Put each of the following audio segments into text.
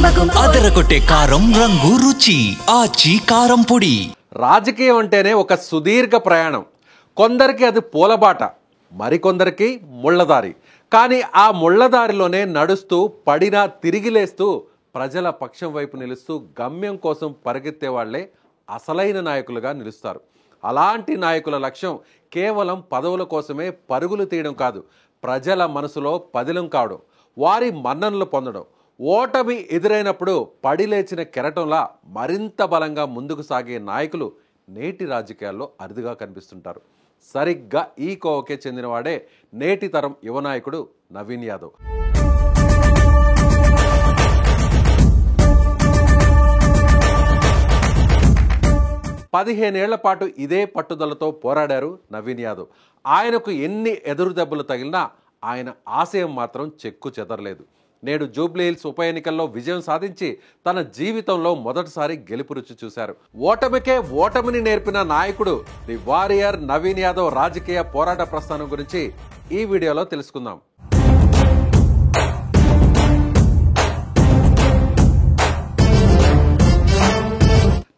అదరగొట్టే కారం రంగు రుచి ఆచి కారం పొడి. రాజకీయం అంటేనే ఒక సుదీర్ఘ ప్రయాణం. కొందరికి అది పూలబాట, మరికొందరికి ముళ్ళదారి. కానీ ఆ ముళ్ళదారిలోనే నడుస్తూ పడినా తిరిగి లేస్తూ ప్రజల పక్షం వైపు నిలుస్తూ గమ్యం కోసం పరిగెత్తే వాళ్లే అసలైన నాయకులుగా నిలుస్తారు. అలాంటి నాయకుల లక్ష్యం కేవలం పదవుల కోసమే పరుగులు తీయడం కాదు, ప్రజల మనసులో పదిలం కావడం, వారి మన్ననలు పొందడం. ఓటమి ఎదురైనప్పుడు పడిలేచిన కెరటంలా మరింత బలంగా ముందుకు సాగే నాయకులు నేటి రాజకీయాల్లో అరుదుగా కనిపిస్తుంటారు. సరిగ్గా ఈ కోవకే చెందినవాడే నేటి తరం యువ నాయకుడు నవీన్ యాదవ్. 15 ఏళ్ల పాటు ఇదే పట్టుదలతో పోరాడారు నవీన్ యాదవ్. ఆయనకు ఎన్ని ఎదురు దెబ్బలు తగిలినా ఆయన ఆశయం మాత్రం చెక్కు చెదరలేదు. నేడు జూబ్లీ హిల్స్ ఉప ఎన్నికల్లో విజయం సాధించి తన జీవితంలో మొదటిసారి గెలుపు రుచి చూశారు. ఓటమికే ఓటమిని నేర్పిన నాయకుడు ది వారియర్ నవీన్ యాదవ్ రాజకీయ పోరాట ప్రస్థానం గురించి ఈ వీడియోలో తెలుసుకుందాం.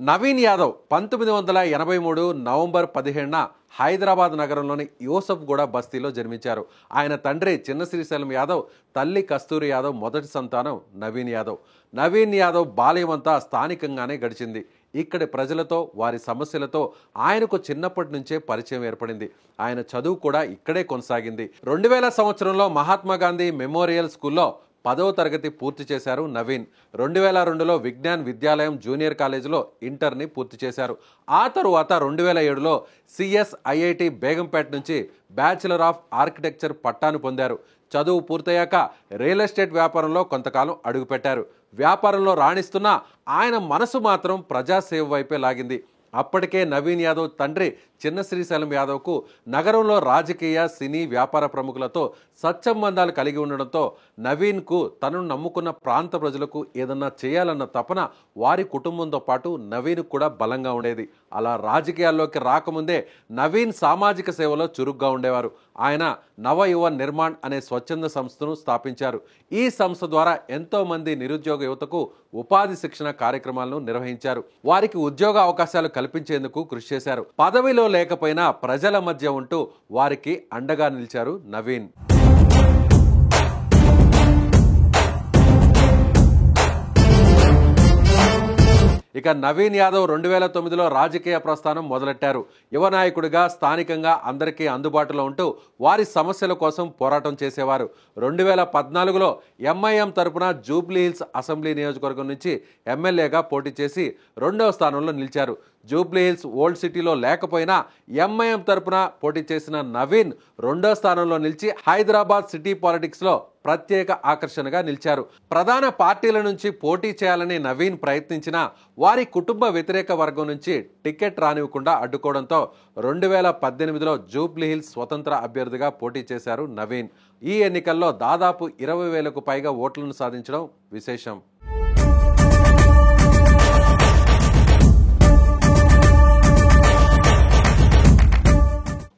నవీన్ యాదవ్ 1983 నవంబర్ 17న హైదరాబాద్ నగరంలోని యూసఫ్గూడ బస్తీలో జన్మించారు. ఆయన తండ్రి చిన్న శ్రీశైలం యాదవ్, తల్లి కస్తూరి యాదవ్ మొదటి సంతానం నవీన్ యాదవ్. నవీన్ యాదవ్ బాల్యమంతా స్థానికంగానే గడిచింది. ఇక్కడి ప్రజలతో, వారి సమస్యలతో ఆయనకు చిన్నప్పటి నుంచే పరిచయం ఏర్పడింది. ఆయన చదువు కూడా ఇక్కడే కొనసాగింది. 2000 సంవత్సరంలో మహాత్మా గాంధీ మెమోరియల్ స్కూల్లో 10వ తరగతి పూర్తి చేశారు నవీన్. 2002లో విజ్ఞాన్ విద్యాలయం జూనియర్ కాలేజీలో ఇంటర్ని పూర్తి చేశారు. ఆ తరువాత 2007లో CSIIT బేగంపేట నుంచి బ్యాచిలర్ ఆఫ్ ఆర్కిటెక్చర్ పట్టాను పొందారు. చదువు పూర్తయ్యాక రియల్ ఎస్టేట్ వ్యాపారంలో కొంతకాలం అడుగుపెట్టారు. వ్యాపారంలో రాణిస్తున్న ఆయన మనసు మాత్రం ప్రజాసేవ వైపే లాగింది. అప్పటికే నవీన్ యాదవ్ తండ్రి చిన్న శ్రీశైలం యాదవ్కు నగరంలో రాజకీయ, సినీ, వ్యాపార ప్రముఖులతో సత్సంబంధాలు కలిగి ఉండడంతో నవీన్కు తనను నమ్ముకున్న ప్రాంత ప్రజలకు ఏదన్నా చేయాలన్న తపన వారి కుటుంబంతో పాటు నవీన్ కూడా బలంగా ఉండేది. అలా రాజకీయాల్లోకి రాకముందే నవీన్ సామాజిక సేవలో చురుగ్గా ఉండేవారు. ఆయన నవ యువ నిర్మాణ్ అనే స్వచ్ఛంద సంస్థను స్థాపించారు. ఈ సంస్థ ద్వారా ఎంతో మంది నిరుద్యోగ యువతకు ఉపాధి శిక్షణ కార్యక్రమాలను నిర్వహించారు. వారికి ఉద్యోగ అవకాశాలు కల్పించేందుకు కృషి చేశారు. పదవిలో లేకపోయినా ప్రజల మధ్య ఉంటూ వారికి అండగా నిలిచారు నవీన్. ఇక నవీన్ యాదవ్ 2009లో రాజకీయ ప్రస్థానం మొదలెట్టారు. యువ నాయకుడిగా స్థానికంగా అందరికీ అందుబాటులో ఉంటూ వారి సమస్యల కోసం పోరాటం చేసేవారు. 2014లో MIM తరపున జూబ్లీ హిల్స్ అసెంబ్లీ నియోజకవర్గం నుంచి ఎమ్మెల్యేగా పోటీ చేసి 2వ స్థానంలో నిలిచారు. జూబ్లీ హిల్స్ ఓల్డ్ సిటీలో లేకపోయినా MIM తరపున పోటీ చేసిన నవీన్ 2వ స్థానంలో నిలిచి హైదరాబాద్ సిటీ పాలిటిక్స్లో ప్రత్యేక ఆకర్షణగా నిలిచారు. ప్రధాన పార్టీల నుంచి పోటీ చేయాలని నవీన్ ప్రయత్నించినా వారి కుటుంబ వ్యతిరేక వర్గం నుంచి టికెట్ రానివ్వకుండా అడ్డుకోవడంతో 2018లో జూబ్లీ హిల్స్ స్వతంత్ర అభ్యర్థిగా పోటీ చేశారు నవీన్. ఈ ఎన్నికల్లో దాదాపు 20,000కు పైగా ఓట్లను సాధించడం విశేషం.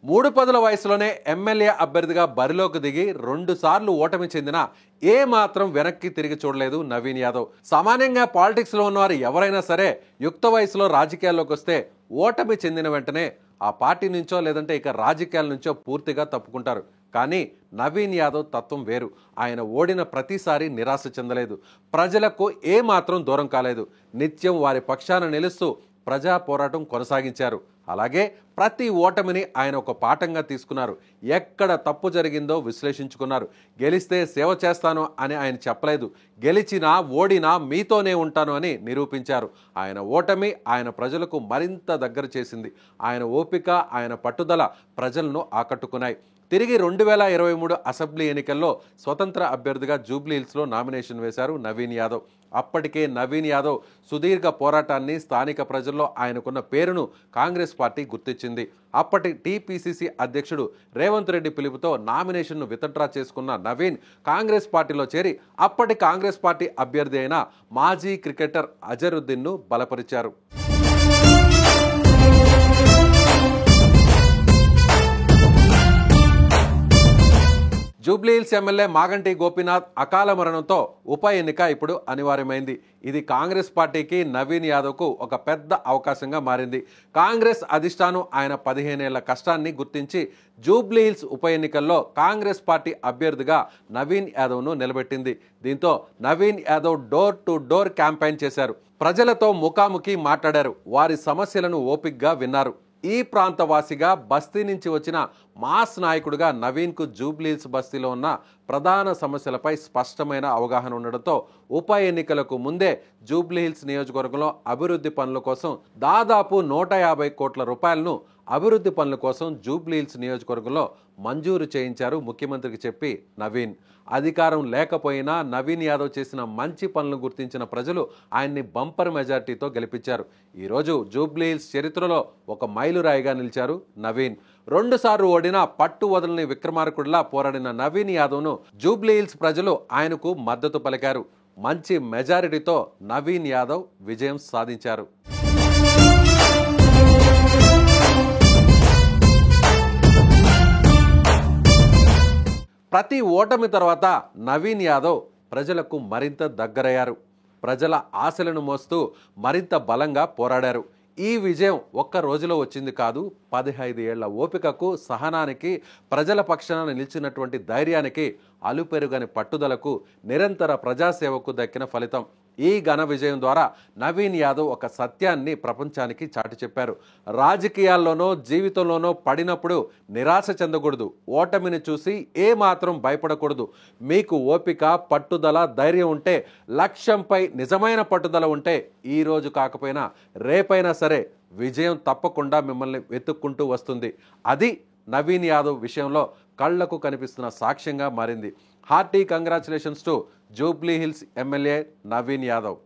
మూడు పదుల వయసులోనే ఎమ్మెల్యే అభ్యర్థిగా బరిలోకి దిగి 2 సార్లు ఓటమి చెందిన ఏ మాత్రం వెనక్కి తిరిగి చూడలేదు నవీన్ యాదవ్. సామాన్యంగా పాలిటిక్స్ లో ఉన్నవారు ఎవరైనా సరే యుక్త వయసులో రాజకీయాల్లోకి వస్తే ఓటమి చెందిన వెంటనే ఆ పార్టీ నుంచో లేదంటే ఇక రాజకీయాల నుంచో పూర్తిగా తప్పుకుంటారు. కానీ నవీన్ యాదవ్ తత్వం వేరు. ఆయన ఓడిన ప్రతిసారి నిరాశ చెందలేదు, ప్రజలకు ఏ మాత్రం దూరం కాలేదు. నిత్యం వారి పక్షాన నిలుస్తూ ప్రజా పోరాటం కొనసాగించారు. అలాగే ప్రతి ఓటమిని ఆయన ఒక పాఠంగా తీసుకున్నారు. ఎక్కడ తప్పు జరిగిందో విశ్లేషించుకున్నారు. గెలిస్తే సేవ చేస్తాను అని ఆయన చెప్పలేదు, గెలిచినా ఓడినా మీతోనే ఉంటాను అని నిరూపించారు. ఆయన ఓటమి ఆయన ప్రజలకు మరింత దగ్గర చేసింది. ఆయన ఓపిక, ఆయన పట్టుదల ప్రజలను ఆకట్టుకున్నాయి. తిరిగి 2023 అసెంబ్లీ ఎన్నికల్లో స్వతంత్ర అభ్యర్థిగా జూబ్లీ హిల్స్లో నామినేషన్ వేశారు నవీన్ యాదవ్. అప్పటికే నవీన్ యాదవ్ సుదీర్ఘ పోరాటాన్ని, స్థానిక ప్రజల్లో ఆయనకున్న పేరును కాంగ్రెస్ పార్టీ గుర్తించింది. అప్పటి TPCC అధ్యక్షుడు రేవంత్ రెడ్డి పిలుపుతో నామినేషన్ను విత్డ్రా చేసుకున్న నవీన్ కాంగ్రెస్ పార్టీలో చేరి అప్పటి కాంగ్రెస్ పార్టీ అభ్యర్థి అయిన మాజీ క్రికెటర్ అజరుద్దీన్ను బలపరిచారు. జూబ్లీహిల్స్ ఎమ్మెల్యే మాగంటి గోపీనాథ్ అకాల మరణంతో ఉప ఎన్నిక ఇప్పుడు అనివార్యమైంది. ఇది కాంగ్రెస్ పార్టీకి నవీన్ యాదవ్కు ఒక పెద్ద అవకాశంగా మారింది. కాంగ్రెస్ అధిష్టానం ఆయన 15 ఏళ్ల కష్టాన్ని గుర్తించి జూబ్లీహిల్స్ ఉప ఎన్నికల్లో కాంగ్రెస్ పార్టీ అభ్యర్థిగా నవీన్ యాదవ్ను నిలబెట్టింది. దీంతో Naveen Yadav door to door campaign చేశారు. ప్రజలతో ముఖాముఖి మాట్లాడారు. వారి సమస్యలను ఓపికగా విన్నారు. ఈ ప్రాంతవాసిగా బస్తీ నుంచి వచ్చిన మాస్ నాయకుడిగా నవీన్కు జూబ్లీహిల్స్ బస్తీలో ఉన్న ప్రధాన సమస్యలపై స్పష్టమైన అవగాహన ఉండడంతో ఉప ఎన్నికలకు ముందే జూబ్లీహిల్స్ నియోజకవర్గంలో అభివృద్ధి పనుల కోసం దాదాపు 150 కోట్ల రూపాయలను అభివృద్ధి పనుల కోసం జూబ్లీహిల్స్ నియోజకవర్గంలో మంజూరు చేయించారు ముఖ్యమంత్రికి చెప్పి నవీన్. అధికారం లేకపోయినా నవీన్ యాదవ్ చేసిన మంచి పనులను గుర్తించిన ప్రజలు ఆయన్ని బంపర్ మెజార్టీతో గెలిపించారు. ఈరోజు జూబ్లీహిల్స్ చరిత్రలో ఒక మైలురాయిగా నిలిచారు నవీన్. 2 సార్లు ఓడిన పట్టు వదలని విక్రమార్కుడిలా పోరాడిన నవీన్ యాదవ్ను జూబ్లీహిల్స్ ప్రజలు ఆయనకు మద్దతు పలికారు. మంచి మెజారిటీతో నవీన్ యాదవ్ విజయం సాధించారు. ప్రతి ఓటమి తర్వాత నవీన్ యాదవ్ ప్రజలకు మరింత దగ్గరయ్యారు. ప్రజల ఆశలను మోస్తూ మరింత బలంగా పోరాడారు. ఈ విజయం ఒక్క రోజులో వచ్చింది కాదు. 15 ఏళ్ల ఓపికకు, సహనానికి, ప్రజల పక్షాన నిలిచినటువంటి ధైర్యానికి, అలుపెరుగని పట్టుదలకు, నిరంతర ప్రజాసేవకు దక్కిన ఫలితం. ఈ ఘన విజయం ద్వారా నవీన్ యాదవ్ ఒక సత్యాన్ని ప్రపంచానికి చాటి చెప్పారు. రాజకీయాల్లోనో జీవితంలోనో పడినప్పుడు నిరాశ చెందకూడదు. ఓటమిని చూసి ఏమాత్రం భయపడకూడదు. మీకు ఓపిక, పట్టుదల, ధైర్యం ఉంటే, లక్ష్యంపై నిజమైన పట్టుదల ఉంటే ఈ రోజు కాకపోయినా రేపైనా సరే విజయం తప్పకుండా మిమ్మల్ని వెతుక్కుంటూ వస్తుంది. అది నవీన్ యాదవ్ విషయంలో కళ్లకు కనిపిస్తున్న సాక్ష్యంగా మారింది. Hearty congratulations to Jubilee Hills MLA Naveen Yadav.